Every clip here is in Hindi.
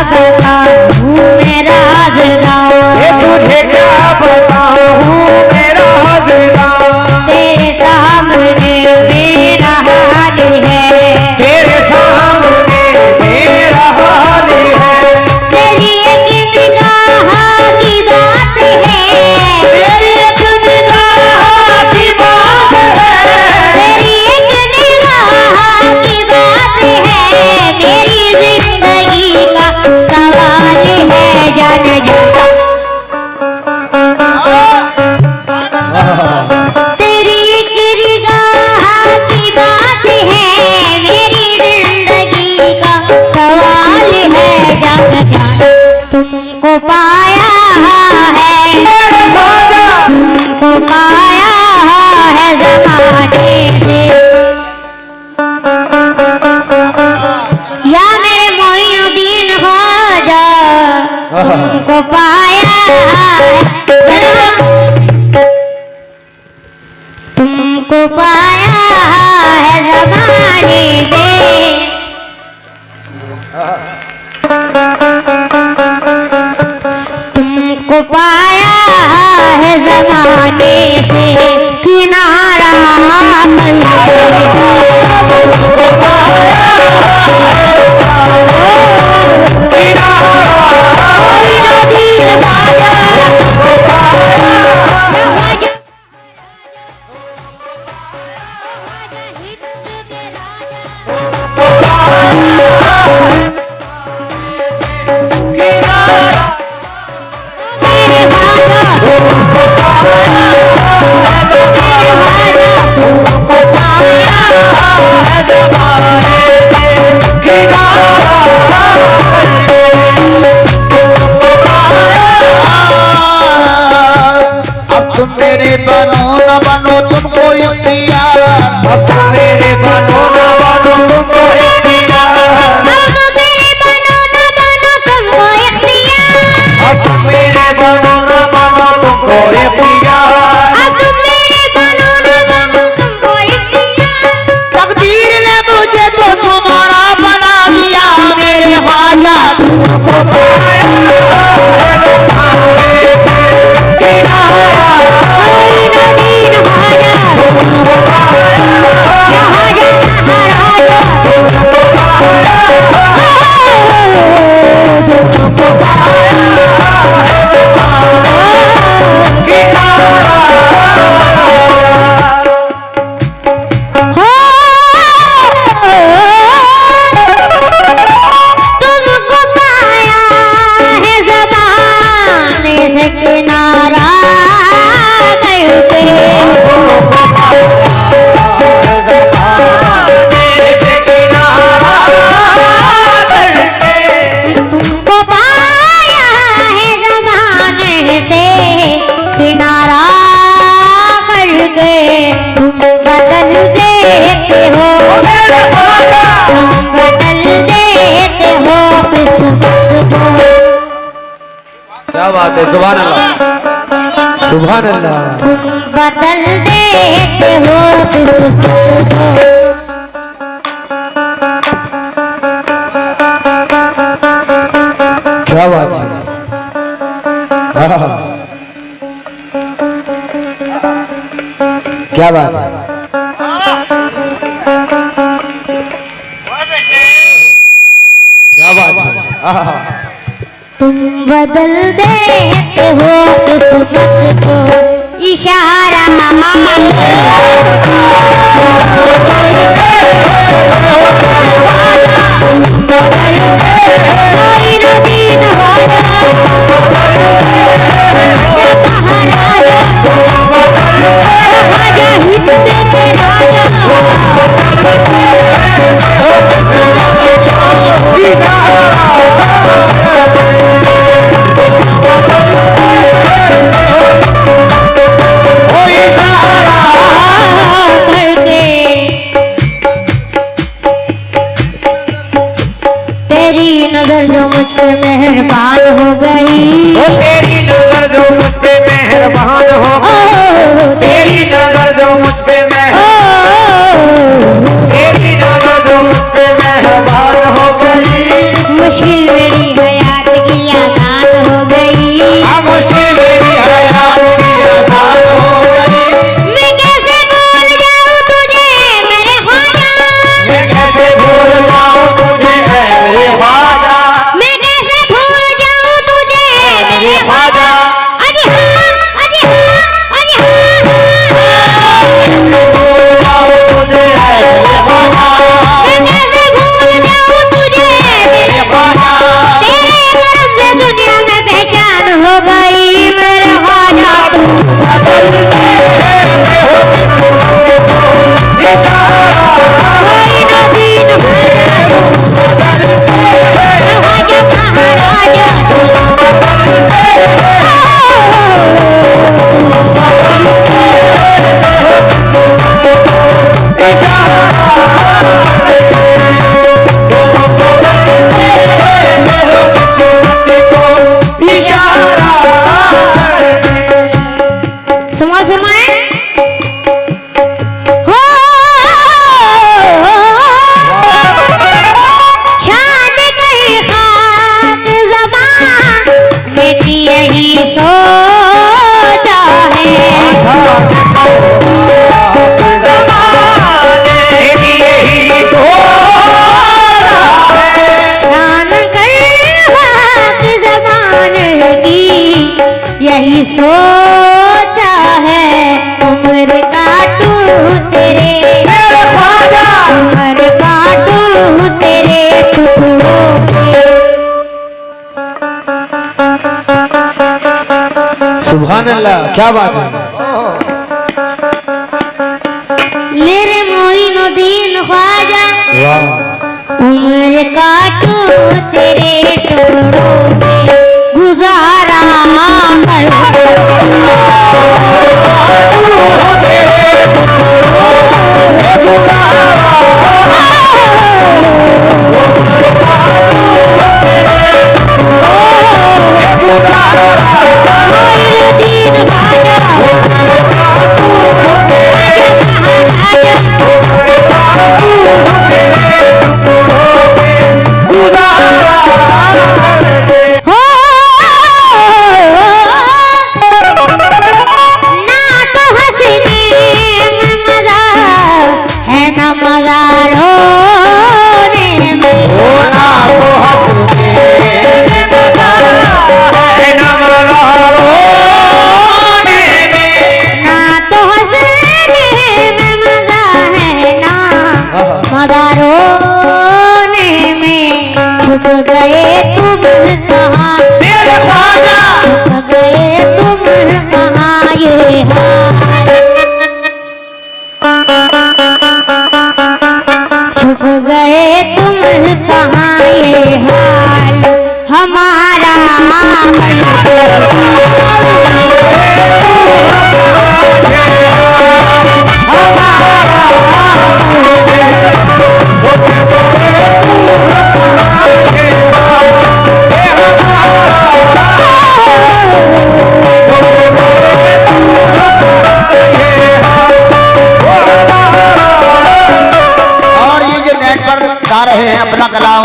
बताऊं मेरा राज़दार, तुझे क्या बताऊं मेरा राज़दार, तेरे सामने मेरा हाल है, तेरे सामने मेरा हाल है। तेरी एक निगाह की बात है, तेरी एक निगाह की बात है, तेरी एक निगाह की बात है, मेरी जिंदगी का सवाल है जान जा। तेरी एक निगाह की बात है, मेरी जिंदगी का सवाल है जान जा। तुमको पाया है, तुमको पाया है ज़माने से, या मेरे मोइनुद्दीन ख्वाजा, तुमको पाया है, तुमको पाया है ज़माने से, तुमको पाया है ज़माने से, किनारा मेरे बनो न बनो तुमको इख्तियार, अब तुम मेरे बनो न बनो तुमको इख्तियार, अब तुम मेरे बनो न बनो तुमको इख्तियार, अब तुम मेरे बनो न बनो तुमको इख्तियार, अब तुम मेरे बनो न बनो तुमको इख्तियार। तकदीर ने मुझे तो तुम्हारा बना दिया मेरे ख्वाजा, तुमको पाया क्या बात है, सुभान अल्लाह, सुभान अल्लाह। बदल देते हो किस्मत को, क्या बात है, क्या बात है, क्या बात है। तुम बदल देते हो किस्मत को, इशारा नजर जो मुझ पे मेहरबान हो गई, तेरी नजर जो मुझ पे मेहरबान हो गई, तेरी नजर जो मुझ पे तेरी नजर जो मुझ पे मेहरबान हो गई, मुश्किल मेरी है सोचा है। जान कर हाथ ज़माने की यही सोचा है। उम्र काटूं तेरे उम्र काटूं तेरे टुकड़ों पे। सुभान अल्लाह, क्या बात है। मेरे मोइनुद्दीन ख्वाजा वाह, उम्र काटूं तेरे टुकड़ों पे। गुजारा कर मोइनुद्दीन ख्वाजा हो ना तो हंसने में मजा है ना मजा रोने में। होना तो हंसने में मजा है ना मजा रोने में। ना तो हंसने में मजा है ना मजा रोने में। छुप गए तुम कहाँ मेरे ख्वाजा, छुप गए तुम कहाँ ये हाल। छुप गए तुम कहाँ ये हाल। हमारा और ये जो नेट पर गा रहे हैं अपना कलाम,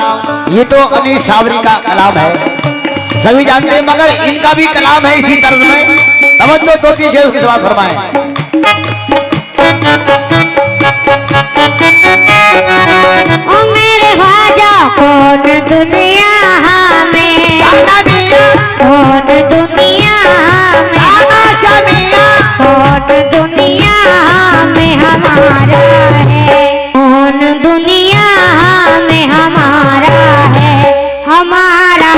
ये तो अली सावरी का कलाम है, सभी जानते हैं, मगर इनका भी कलाम है इसी तर्ज में। तवज्जो, दो तीन शेर उसके सवाल फरमाएं। ओ मेरे ख्वाजा कौन दुनिया में कौन दुनिया में कौन दुनिया में हमारा है। कौन दुनिया में हमारा है। हमारा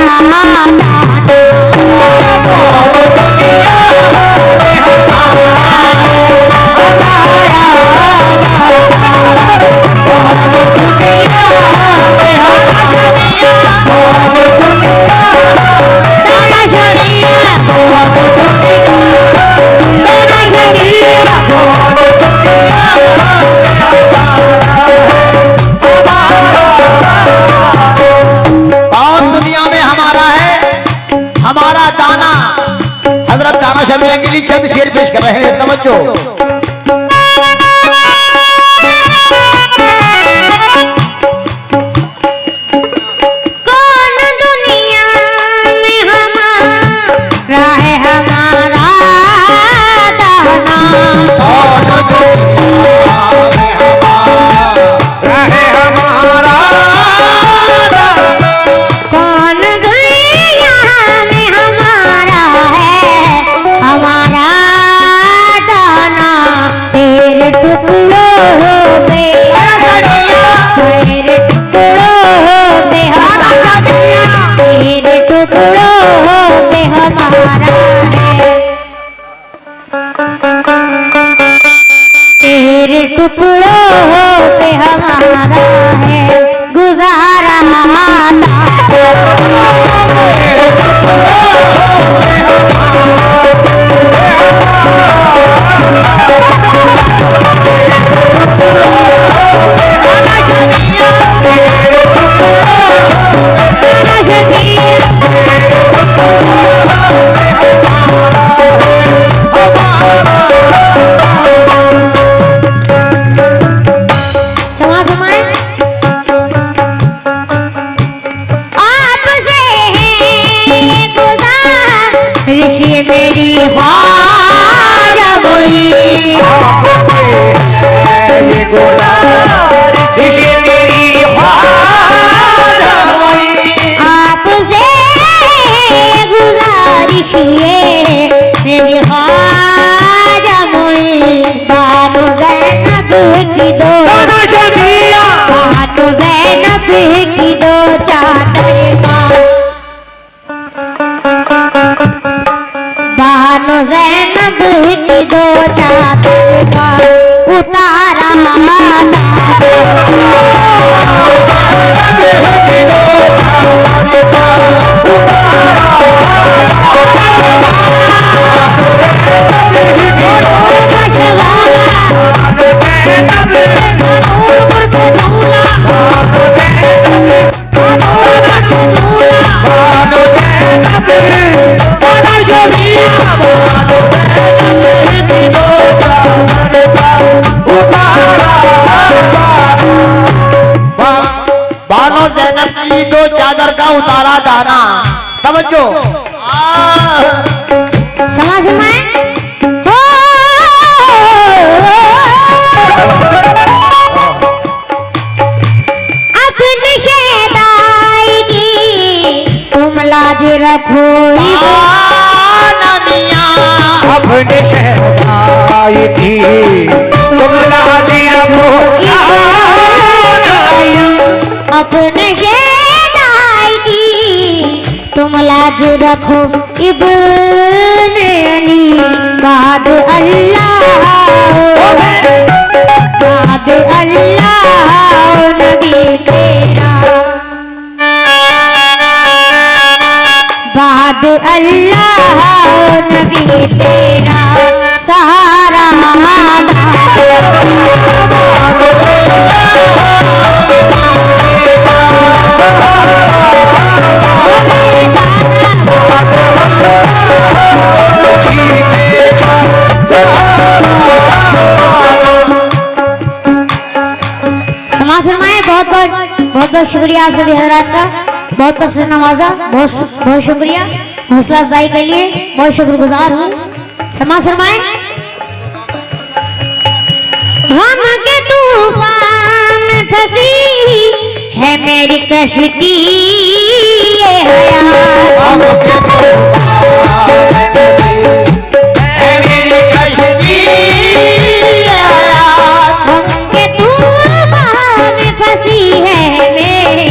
कौन दुनिया में हमारा है? हमारा दाना। हजरत दाना शमीया के लिए चंद शेर पेश कर रहे हैं, तवज्जो। कौन दुनिया में हमारा है। हमारा दाना कौन दुनिया में हमारा है? हमारा दाना। कौन दुनिया में हमारा है। हमारा दाना मेरी ख्वाजा मोई आपसे ये गुजारिश मेरी ख्वाजा मोई आपसे गुजारिश ये मेरी ख्वाजा मोई बानो ज़ैनब की दो बानो ज़ैनब की दो चादर का बानो ज़ैनब की दो चादर का उतारा बानो ज़ैनब की दो चादर का उतारा दाना समझो समझ में अपनी शेदाई तुम लाज रखो अपने शहर थी तुम लाज रखो अपने शेदाई की तुम लाज रखो इब्न अली बाद अल्लाह नबी तेरा बाद अल्लाह नबी तेरा सहारा समाज फरमाए बहुत बहुत शुक्रिया आप सभी हजरात का बहुत से नवाजा बहुत बहुत शुक्रिया हौसला अफजाई के लिए बहुत शुक्रगुजार हूँ समाज फरमाए हम के तूफान में फंसी है मेरी कश्ती ये हमके तूफान में फंसी है मेरी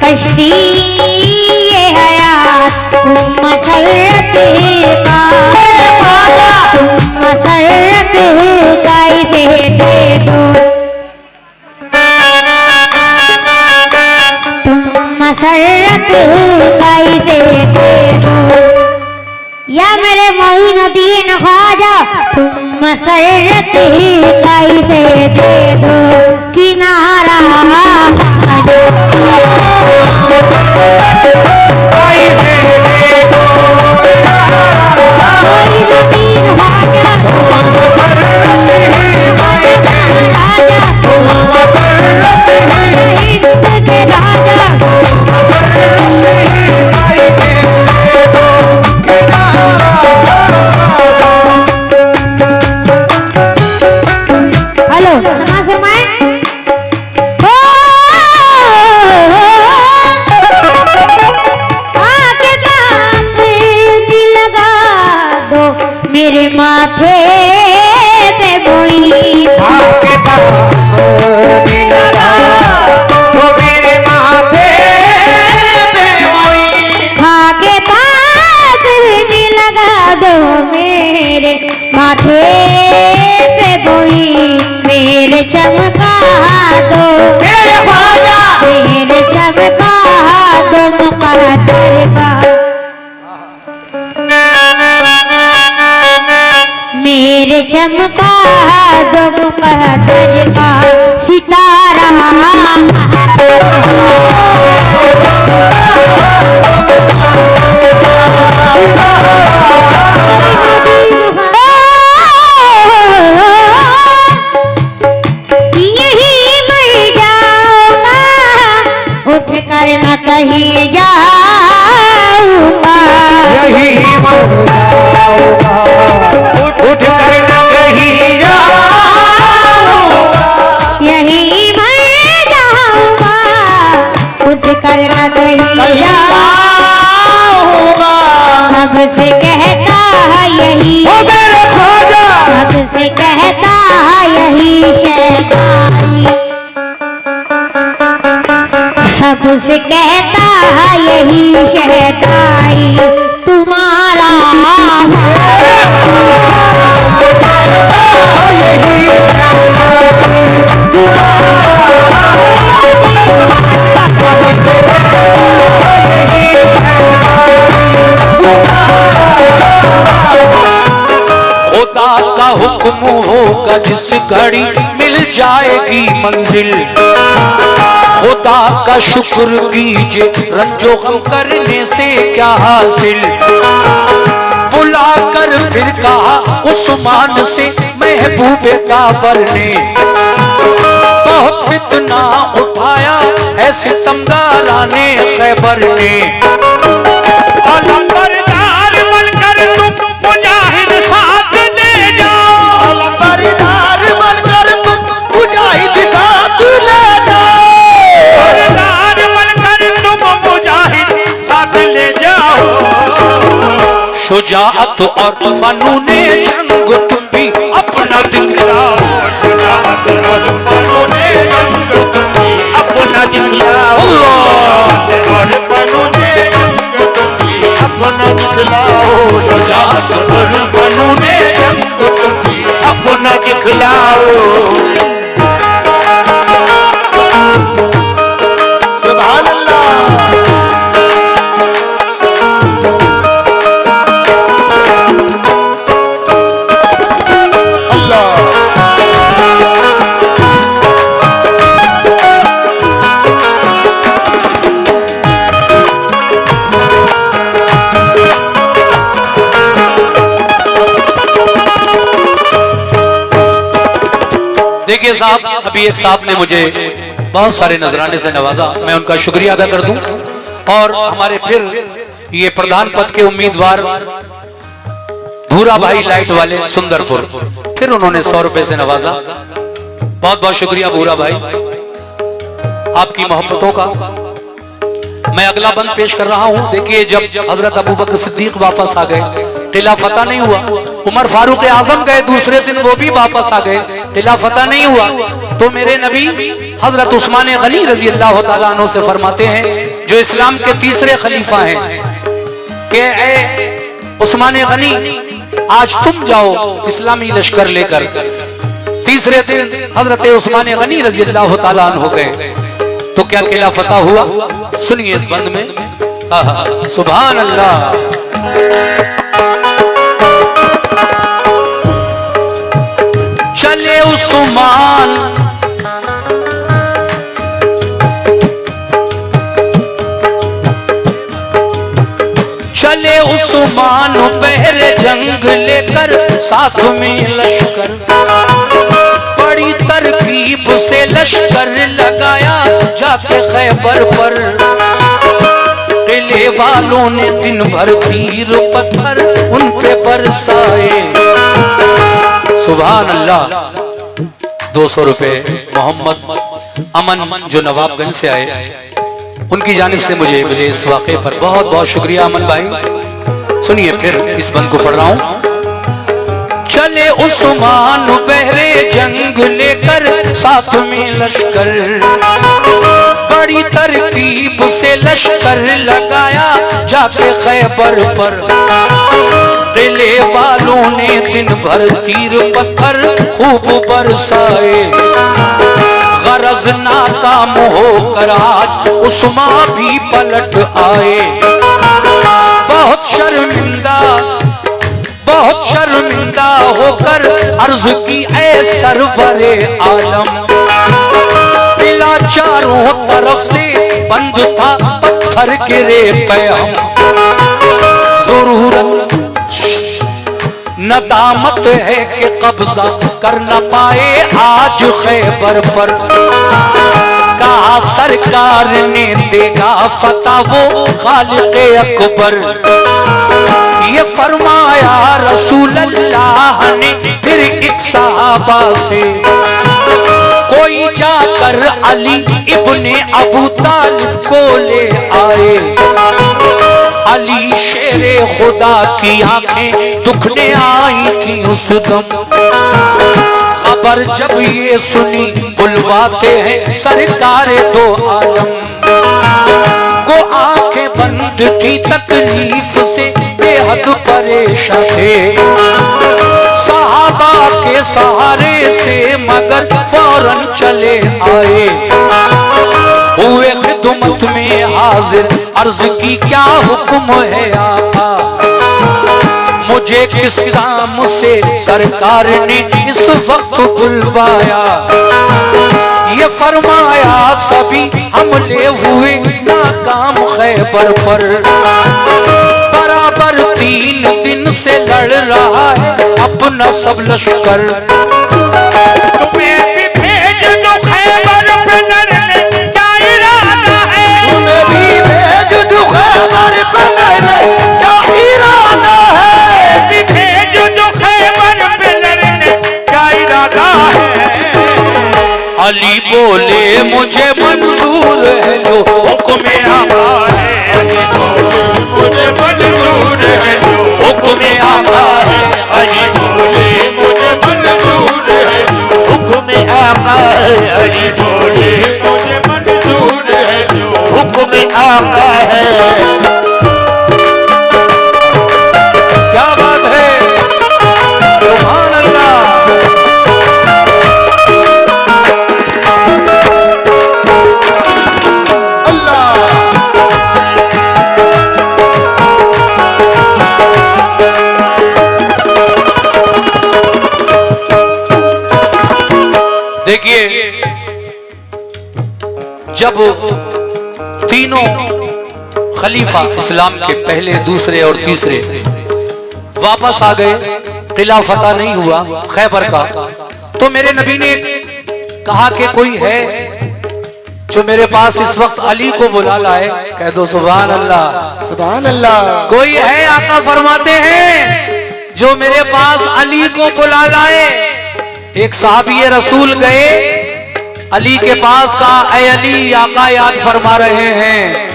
कश्ती ये हयात तुम मसरत का इसे दे दो तुम मसरत का इसे दे दो या मेरे मोइनुद्दीन ख्वाजा तुम मसरत का इसे दे दो किनारा हेलो समाज फरमाए आके कान में लगा दो मेरे माथे पे मोई आके आगे पास भी लगा दो मेरे माथे पे कोई मेरे चमका दो मेरे चमका दो मुक़द्दर का मेरे चमका दो मुक़द्दर का सितारा यही मर जाऊंगा उठ कर न कहीं जाऊंगा यही मर जाऊंगा कर न कहीं जाऊंगा। सबसे कहता है यही ओ मेरे ख्वाजा, सबसे कहता है यही शहनाई, सबसे कहता है यही शहनाई तुम्हारा खुदा का हुक्म होगा जिस घड़ी मिल जाएगी मंजिल, खुदा का शुक्र कीजिए रंजो गम करने से क्या हासिल। बुलाकर फिर कहा उस्मान से महबूबे काबर ने, बहुत फितना उठाया है सितमगाराने खैबर ने। अलंबरदार बनकर तुम मुजाहिद साथ ले जाओ, अलंबरदार बनकर तुम मुजाहिद साथ ले जाओ, अलंबरदार बनकर तुम मुजाहिद साथ ले जाओ। शुजाअत और फनूने जंग तुम भी अपना दिखलाओ, शुजाअत और फनूने जंग तुम भी अपना दिखलाओ, और फनूने जंग तुम भी अपना दिखलाओ, शुजाअत और फनूने जंग तुम भी अपना दिखलाओ। सुभान अल्लाह। देखिए साहब, अभी एक साहब ने मुझे बहुत सारे नजराने से नवाजा, मैं उनका शुक्रिया अदा कर दूं। और हमारे फिर ये प्रधान पद के उम्मीदवार भूरा भाई लाइट वाले सुंदरपुर, फिर उन्होंने 100 रुपए से नवाजा। बहुत बहुत शुक्रिया भूरा भाई, आपकी मोहब्बतों का। मैं अगला बंद पेश कर रहा हूं। देखिए, जब हजरत अबू बकर सिद्दीक वापस आ गए, किला फतह नहीं हुआ। उमर फारूक आजम गए, दूसरे दिन वो भी वापस आ गए, किला फतह नहीं हुआ। तो मेरे नबी हजरत उस्मान गनी रजी अल्लाह तआला अन्हु से फरमाते हैं, जो इस्लाम के तीसरे खलीफा हैं, कि ए उस्मान गनी, आज तुम जाओ इस्लामी लश्कर लेकर। तीसरे दिन हजरत उस्मान गनी रजी अल्लाह तआला अन्हु गए, तो क्या किला फतह हुआ? सुनिए इस बंद में। सुभान अल्लाह। चले उस्मान चले उस्मान पहरे जंग लेकर, साथ में लश्कर, बड़ी तरकीब से लश्कर लगाया जाके खैबर पर। किले वालों ने दिन भर तीर पत्थर उन पे बरसाए। सुभान अल्लाह। 200 रुपए मोहम्मद अमन जो नवाबगंज से आए, उनकी जानिब से मुझे मिले इस वाक़े पर बहुत बहुत शुक्रिया अमन भाई। सुनिए फिर इस बंद को पढ़ रहा हूं। चले उस्मान बहरे जंग लेकर, साथ में लश्कर, बड़ी तरकीब से लश्कर लगाया जाके खैबर पर। किले वालों ने दिन भर तीर पत्थर खूब बरसाए। गरज नाकाम होकर आज उस्मान भी पलट आए। बहुत शर्मिंदा होकर अर्ज की ऐ सरवरे आलम। किला चारों तरफ से बंद था, पत्थर गिरे पे हम। जरूरत नदामत है कि कब्जा कर न पाए आज खैबर पर। कहा सरकार ने देगा फतह वो खालिक़े अकबर। ये फरमाया रसूल अल्लाह ने फिर एक सहाबा से, कोई जाकर अली इब्ने अबू तालिब को ले खुदा की आंखें दुखने आई थी उस दम। खबर जब ये सुनी बुलवाते हैं सरकार दो आलम को, आंखें बंद की तकलीफ से बेहद परेशान थे। सहाबा के सहारे से मगर फौरन चले आए, हुए खिदमत में हाजिर, अर्ज की क्या हुक्म है आका, मुझे किस काम से सरकार ने इस वक्त बुलवाया। ये फरमाया सभी हमले हुए नाकाम खैबर पर, बराबर 3 दिन से लड़ रहा है अपना सब लश्कर। तुम्हें भी भेज दो खैबर पे लड़ने, क्या इरादा है? तुम्हें भी भेज दूं खैबर पे लड़ने, क्या इरादा है? भी भेज दो खैबर पे लड़ने, क्या इरादा है? अली बोले मुझे मंजूर है जो हुक्म आका है, अली बोले मुझे मंजूर है जो हुक्म आका है, अली बोले मुझे मंजूर है जो हुक्म आका है, अली बोले मुझे मंजूर है जो हुक्म आका है। क्या बात है, सुभान अल्लाह। देखिए, जब तीनों खलीफा इस्लाम के पहले, दूसरे और तीसरे वापस आ गए, किला फतह नहीं हुआ खैबर का, तो मेरे नबी ने कहा कि कोई है जो मेरे पास इस वक्त अली को बुला लाए। कह दो सुभान अल्लाह, सुभान अल्लाह। कोई है, आका फरमाते हैं, जो मेरे पास अली को बुला लाए। एक साहबी रसूल गए अली के पास, कहा ऐ अली, आका याद फरमा रहे हैं।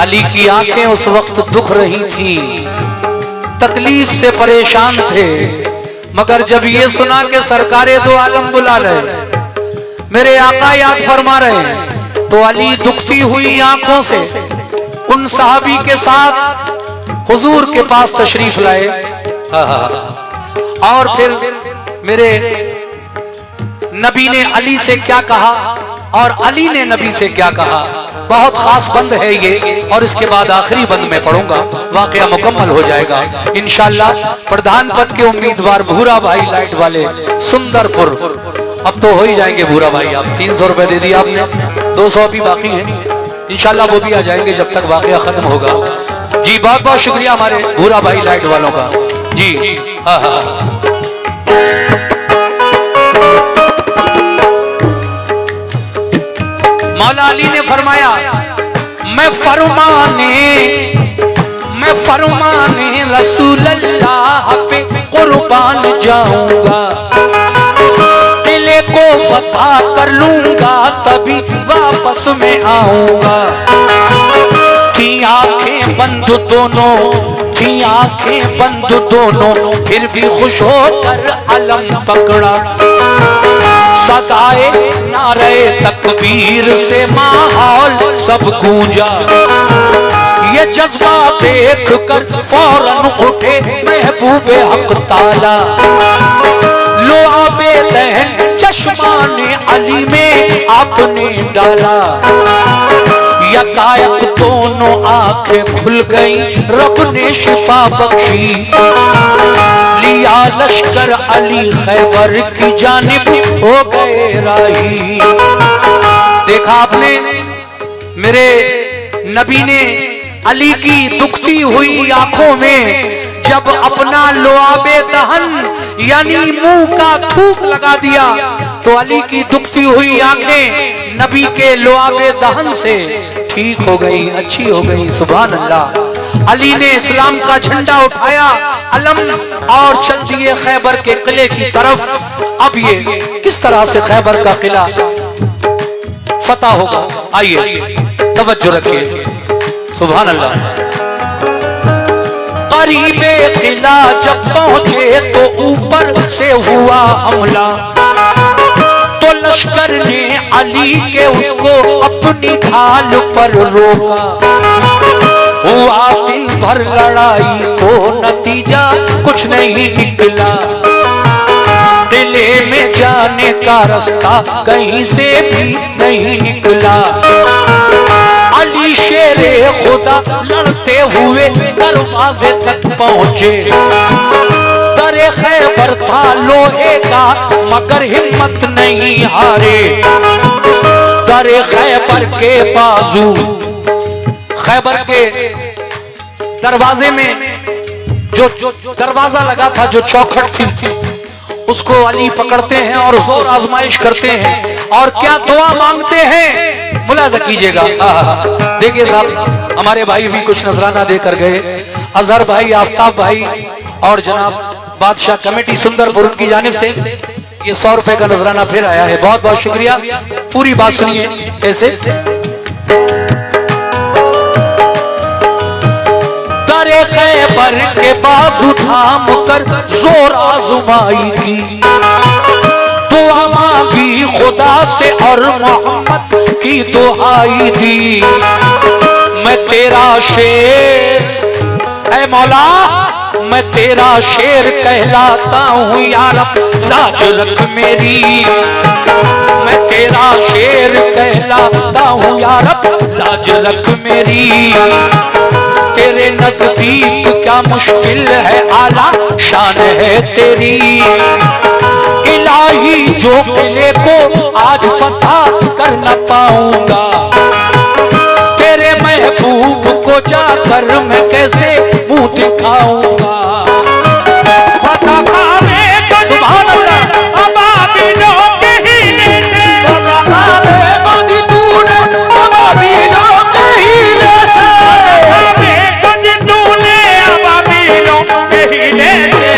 अली की आंखें उस वक्त दुख रही थी, तकलीफ से परेशान थे, मगर जब ये सुना कि सरकारे दो आलम बुला रहे, मेरे आका याद फरमा रहे हैं, तो अली दुखती हुई आंखों से उन साहबी के साथ हुजूर के पास तशरीफ लाए। और फिर मेरे नबी ने अली से क्या कहा और अली ने नबी से क्या कहा, बहुत खास बंद है ये, और इसके बाद आखिरी बंद में पढ़ूंगा, वाकया मुकम्मल हो जाएगा इंशाल्लाह। प्रधान पद के उम्मीदवार भूरा भाई लाइट वाले सुंदरपुर, अब तो हो ही जाएंगे भूरा भाई, आप 300 रुपए दे दिए आपने, 200 अभी बाकी है, इंशाल्लाह वो भी आ जाएंगे जब तक वाकया खत्म होगा। जी बहुत बहुत शुक्रिया हमारे भूरा भाई लाइट वालों का जी। हाँ हाँ, मौला अली ने फरमाया, मैं फरमाने रसूल अल्लाह पे कुर्बान जाऊंगा, दिले को वफा कर लूंगा, तभी वापस में आऊंगा। थी आंखें बंद दोनों, थी आंखें बंद दोनों, फिर भी खुश होकर अलम पकड़ा। सदाए नारे तकबीर से माहौल सब गूंजा, ये जज्बा देख कर फौरन उठे महबूबे हक ताला। लो आबे दहन चश्माने अली में आपने डाला, यकायक दोनों आंखें खुल गई, रब ने शिफा बख्शी। लिया लश्कर अली खैबर की जानिब हो गए राही। देखा आपने, मेरे नबी ने अली की दुखती हुई आंखों में जब अपना लोआबे दहन यानी मुंह का थूक लगा दिया, तो अली की दुखती हुई आंखें नबी के लोआबे दहन से ठीक हो गई, अच्छी हो गई। सुभान अल्लाह। अली ने इस्लाम का झंडा उठाया, अलम, और चल दिए खैबर के किले की तरफ। अब ये किस तरह से खैबर का किला फतह होगा, आइए तवज्जो रखिए। सुभान अल्लाह। करीबे किला जब पहुंचे तो ऊपर से हुआ हमला, तो लश्कर ने अली के उसको अपनी ढाल पर रोका। हुआ दिन भर लड़ाई को नतीजा कुछ नहीं निकला, दिले में जाने का रास्ता कहीं से भी नहीं निकला। अली शेरे खुदा लड़ते हुए दरवाजे तक पहुंचे, दरे खैबर था लोहे का मगर हिम्मत नहीं हारे। दरे खैबर के बाजू, खैबर के दरवाजे में जो दरवाजा लगा था, जो चौखट थी, उसको अली पकड़ते हैं और जोर आजमाइश करते हैं और क्या दुआ मांगते हैं, मुलाजा कीजिएगा। देखिए साहब, हमारे भाई भी कुछ नजराना देकर गए, अजहर भाई, आफ्ताब भाई और जनाब बादशाह कमेटी सुंदरपुर, उनकी जानिब से ये 100 रुपए का नजराना फिर आया है। बहुत बहुत शुक्रिया। पूरी बात सुनिए कैसे। दरे खैबर के बाजू थाम कर जोर आजमाई की, दुआ मांगी खुदा से और मोहम्मद की दुहाई दी। मैं तेरा शेर, ऐ मौला मैं तेरा शेर कहलाता हूँ यार, लाज रख मेरी। मैं तेरा शेर कहलाता हूँ यार, लाज रख मेरी। तेरे नजदीक क्या मुश्किल है, आला शान है तेरी। इलाही जो किले को आज फतह कर न पाऊंगा, तेरे महबूब को जाकर मैं कैसे मुंह दिखाऊंगा। फतह पावे तो सुभान अल्लाह। अबाबिलों के हीले से, फतह पावे तो तूने अबाबिलों के हीले से, पावे तो तूने अबाबिलों के हीले से।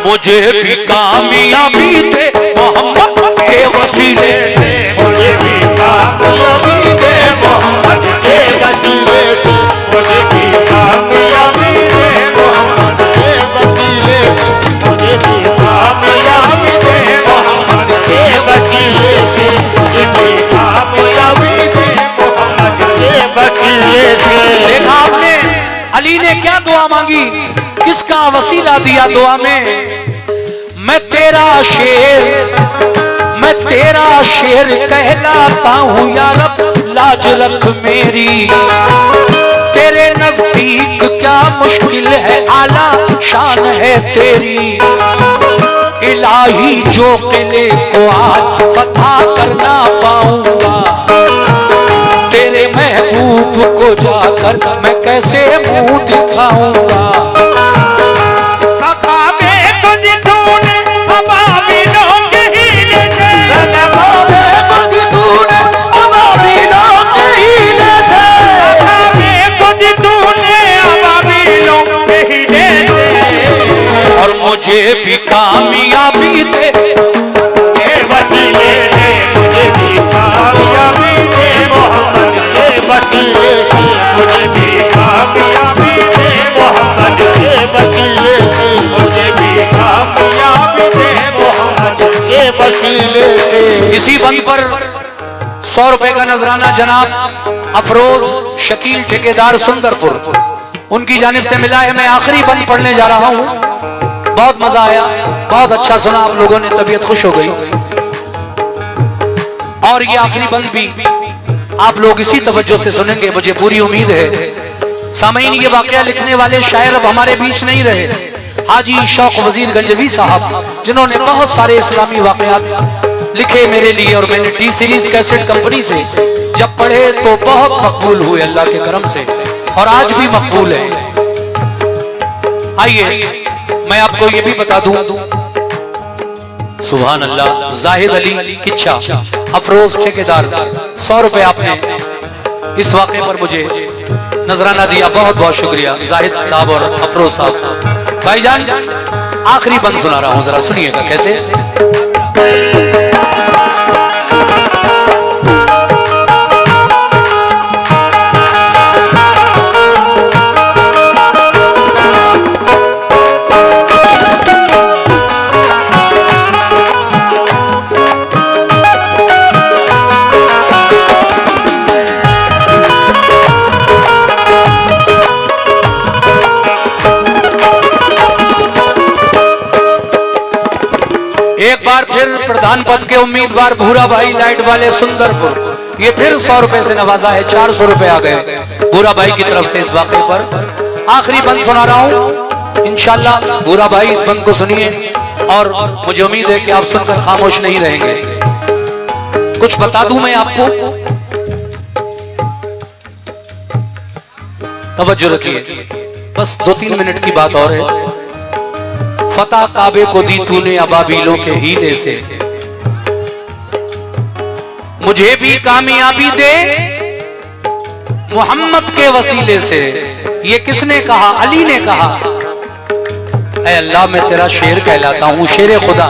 मुझे भी कामयाबी दे मोहम्मद के वसीले से, मुझे भी कामयाबी दे मोहम्मद के वसीले से, मुझे भी कामयाबी दे मोहम्मद के वसीले से, मुझे भी कामयाबी दे मोहम्मद के वसीले से, मुझे भी कामयाबी दे मोहम्मद के वसीले से। देखा आपने, अली ने क्या दुआ मांगी, किसका वसीला दिया दुआ में। मैं तेरा शेर कहलाता हूँ या रब, लाज रख मेरी। तेरे नजदीक क्या मुश्किल है, आला शान है तेरी। इलाही जो किले को आज फतह करना पाऊंगा, तेरे महबूब को जाकर मैं कैसे मुंह दिखाऊंगा। मुझे भी कामयाबी दे वसीले से, मुझे भी कामयाबी दे मोहम्मद के वसीले से, मुझे भी कामयाबी दे मोहम्मद के वसीले से, मुझे भी कामयाबी दे मोहम्मद के वसीले से। इसी बंद पर 100 रुपए का नजराना जनाब अफरोज शकील ठेकेदार सुंदरपुर, उनकी जानिब से मिला है। मैं आखिरी बंद पढ़ने जा रहा हूँ। बहुत मजा आया, बहुत अच्छा सुना आप लोगों ने, तबीयत खुश हो गई। और ये आखिरी बंद भी आप लोग इसी तवज्जो से सुनेंगे, मुझे पूरी उम्मीद है। सामईन, ये वाकया लिखने वाले शायर अब हमारे बीच नहीं रहे। हाजी शौक वजीर गंजवी साहब, जिन्होंने बहुत सारे इस्लामी वाकयात लिखे मेरे लिए, और मैंने टी सीरीज कैसेट कंपनी से जब पढ़े तो बहुत मकबूल हुए अल्लाह के करम से, और आज भी मकबूल है। आइए मैं आपको ये भी बता दूं, सुभान अल्लाह, जाहिद अली किच्छा अफरोज ठेकेदार, 100 रुपए आपने इस वाक़े पर मुझे नजराना दिया, बहुत बहुत शुक्रिया जाहिद साहब और अफरोज साहब। भाईजान, आखिरी बंद सुना रहा हूं, जरा सुनिएगा कैसे। एक बार फिर प्रधान पद के उम्मीदवार भूरा भाई लाइट वाले सुंदरपुर, ये फिर 100 रुपए से नवाजा है, 400 रुपए आ गए भूरा भाई की तरफ से इस वाक़े पर। आखिरी बंद सुना रहा हूं, इंशाल्लाह भूरा भाई इस बंद को सुनिए और मुझे उम्मीद है कि आप सुनकर खामोश नहीं रहेंगे। कुछ बता दूं मैं आपको, तवज्जो रखिए, बस 2-3 मिनट की बात और है। फतह काबे को दी तूने अबाबीलों के हीले से, मुझे भी कामयाबी दे मोहम्मद के वसीले से। ये किसने कहा? अली ने कहा। ऐ अल्लाह, मैं तेरा शेर कहलाता हूं, शेर खुदा,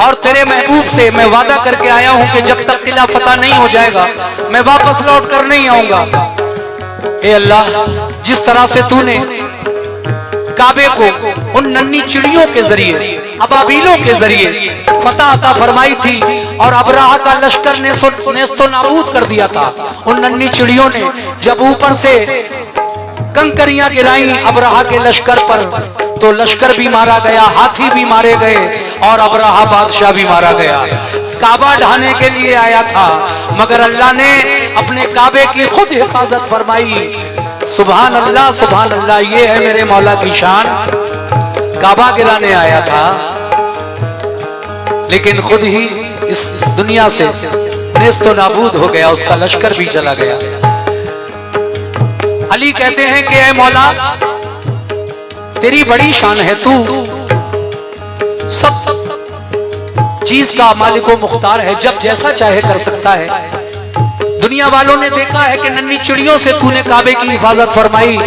और तेरे महबूब से मैं वादा करके आया हूं कि जब तक किला फतह नहीं हो जाएगा मैं वापस लौट कर नहीं आऊंगा। ऐ अल्लाह, जिस तरह से तूने काबे को उन नन्ही चिड़ियों के जरिए, अबाबीलों के जरिए फतह अता फरमाई थी और अबराहा का लश्कर नेस्तो नाबूद कर दिया था। उन नन्ही चिड़ियों ने जब ऊपर से कंकरियां गिराई अबराहा के लश्कर पर, तो लश्कर भी मारा गया, हाथी भी मारे गए और अबराहा बादशाह भी मारा गया। काबा ढाने के लिए आया था, मगर अल्लाह ने अपने काबे की खुद हिफाजत फरमाई। सुभान अल्लाह, सुभान अल्लाह, ये है मेरे मौला की शान। काबा गिराने आया था लेकिन खुद ही इस दुनिया से नेस्तो नाबूद हो गया, उसका लश्कर भी चला गया। अली कहते हैं कि ऐ मौला, तेरी बड़ी शान है, तू सब चीज का मालिक व मुख्तार है, जब जैसा चाहे कर सकता है। दुनिया वालों ने देखा है कि नन्ही चिड़ियों से तूने काबे की हिफाजत फरमाई।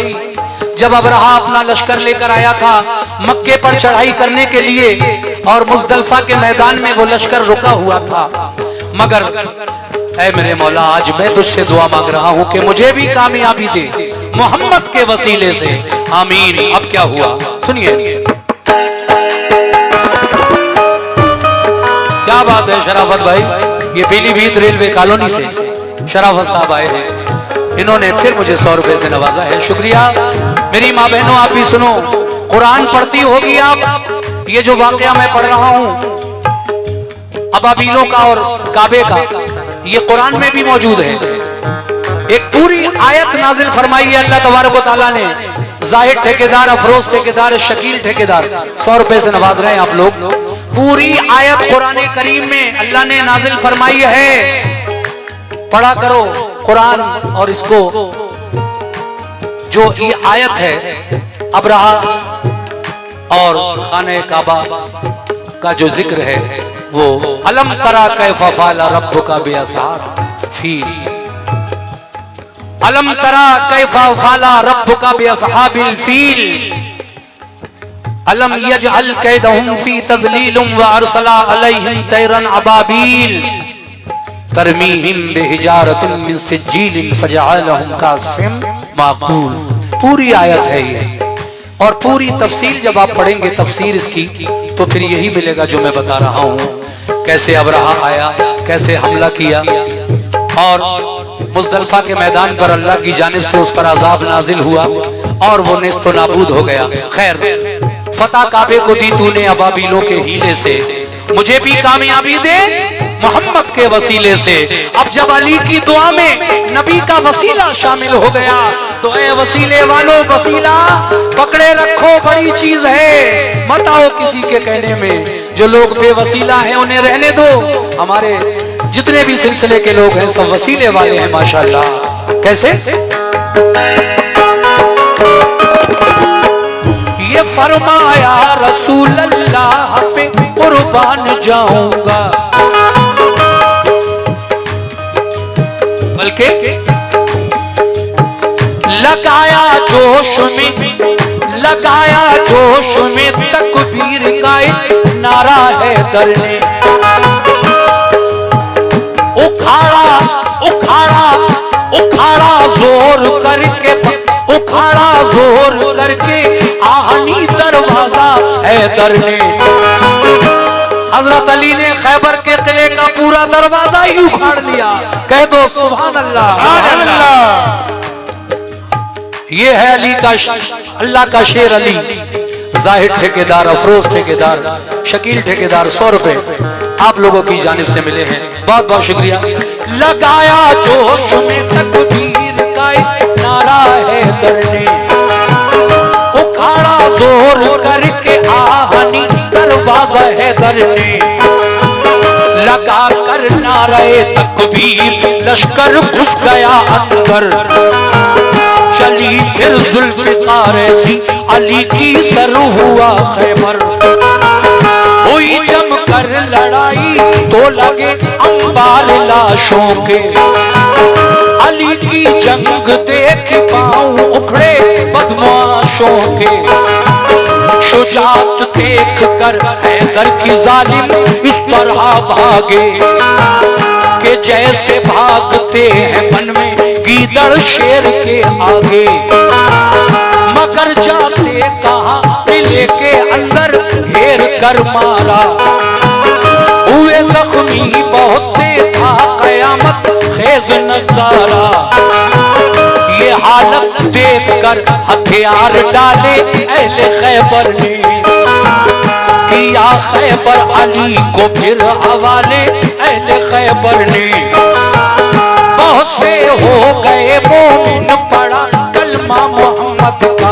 जब अबराहा अपना लश्कर लेकर आया था मक्के पर चढ़ाई करने के लिए और मुज़दलिफा के मैदान में वो लश्कर रुका हुआ था, मगर ऐ मेरे मौला, आज मैं तुझसे दुआ मांग रहा हूं कि मुझे भी कामयाबी दे मोहम्मद के वसीले से, आमीन। अब क्या हुआ सुनिए, क्या बात है शराफत भाई, ये पीलीभीत रेलवे कॉलोनी से शराफत साहब आए हैं, इन्होंने फिर मुझे 100 रुपए से नवाजा है, शुक्रिया। मेरी माँ बहनों, आप भी सुनो, कुरान पढ़ती होगी आप। ये जो वाकया मैं पढ़ रहा हूँ अबाबीलों का और काबे का, ये कुरान में भी मौजूद है। एक पूरी आयत नाजिल फरमाई है अल्लाह तबारक व तआला ने। जाहिद ठेकेदार, अफरोज ठेकेदार, शकील ठेकेदार 100 रुपए से नवाज रहे हैं आप लोग। पूरी आयत कुरान करीम में अल्लाह ने नाजिल फरमाई है, पढ़ा करो कुरान। और इसको जो ये आयत है अबराहा और खाने काबा का जो जिक्र है वो अलम तरा कैफा फ़अल रब्बुका बिअसहाबिल फील, अलम तरा कैफा फ़अल रब्बुका बिअसहाबिल फील, अलम यजअल कैदहुम फी तज़लीलिम व अरसला अलैहिम तैरन अबाबील तरमीहिम बिहिजारतिन मिन सिज्जीलिन फजअलहुम कासफिन माकूल। पूरी आयत है ये, और पूरी तफसीर जब आप पढ़ेंगे तफसीर इसकी, तो फिर यही मिलेगा जो मैं बता रहा हूँ। कैसे अबराहा आया, कैसे हमला किया और मुज़दलिफा के मैदान पर अल्लाह की जानिब से उस पर अजाब नाजिल हुआ और वो नेस्तो नाबूद हो गया। खैर, फतह काबे को दी तूने अबाबीलों के हीले से, मुझे भी कामयाबी दे मोहम्मद के वसीले से। अब जब अली की दुआ में नबी का वसीला शामिल हो गया, तो ए वसीले वालों, वसीला पकड़े रखो, बड़ी चीज है। मत आओ किसी के कहने में, जो लोग बेवसीला हैं उन्हें रहने दो। हमारे जितने भी सिलसिले के लोग हैं सब वसीले वाले हैं माशाल्लाह। कैसे? ये फरमाया रसूल अल्लाह पे कुर्बान जाऊंगा, बल्कि लगाया जोश में, लगाया जोश में तकबीर का नारा है दर ने, उखाड़ा उखाड़ा उखाड़ा जोर करके, उखाड़ा जोर करके आहनी दरवाजा है दर ने। हजरत अली ने खैबर के किले का पूरा दरवाजा ही उखाड़ लिया। कह दो सुभान अल्लाह, सुभान अल्लाह। ये है अली का, अल्लाह का शेर अली। जाहिद ठेकेदार, अफरोज ठेकेदार, शकील ठेकेदार 100 रुपए आप लोगों की जानिब से मिले हैं, बहुत बहुत शुक्रिया। लगाया जोश में तकबीर का एक नारा है दरने, उखाड़ा जोर करके आहनी दरवाजा है दरने, लगा कर नारे तकबीर लश्कर घुस गया अंदर, चली फिर जुल्फ़िकार ऐसी अली की सर हुआ खैबर, हुई जम कर लड़ाई तो लगे अंबार लाशों के, अली की जंग देख पांव उखड़े बदमाशों के, शुजात देख कर हैदर की जालिम इस तरह भागे कि जैसे भागते हैं वन में गीदड़ शेर के आगे, मगर जाते कहाँ किले के अंदर घेर कर मारा, हुए जख्मी बहुत से था कयामत खेज नजारा, ये हालत देख कर हथियार डाले अहले खैबर ने, किया खैबर अली को फिर हवाले अहले खैबर ने, बहुत से हो गए मोमिन पड़ा कलमा मोहम्मद का,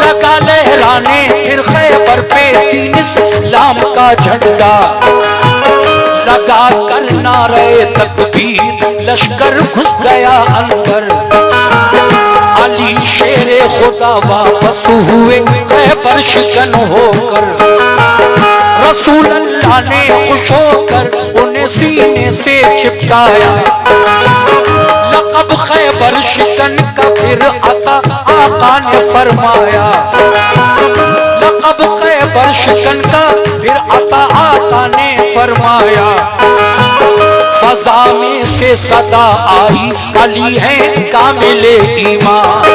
लगा लहराने फिर खैबर पे दीन इस्लाम का झंडा, लगा कर नारे तकबीर लश्कर घुस गया अंदर, अली शेरे खुदा वापस हुए खैबर शिकन होकर, रसूल अल्लाह ने खुश होकर उन्हें सीने से चिपकाया, लक़ब खैबर शिकन का फिर अता आका ने फरमाया, लक़ब खैबर शिकन का फिर अता आका ने फरमाया, फजा में से सदा आई अली है कामिले ईमान।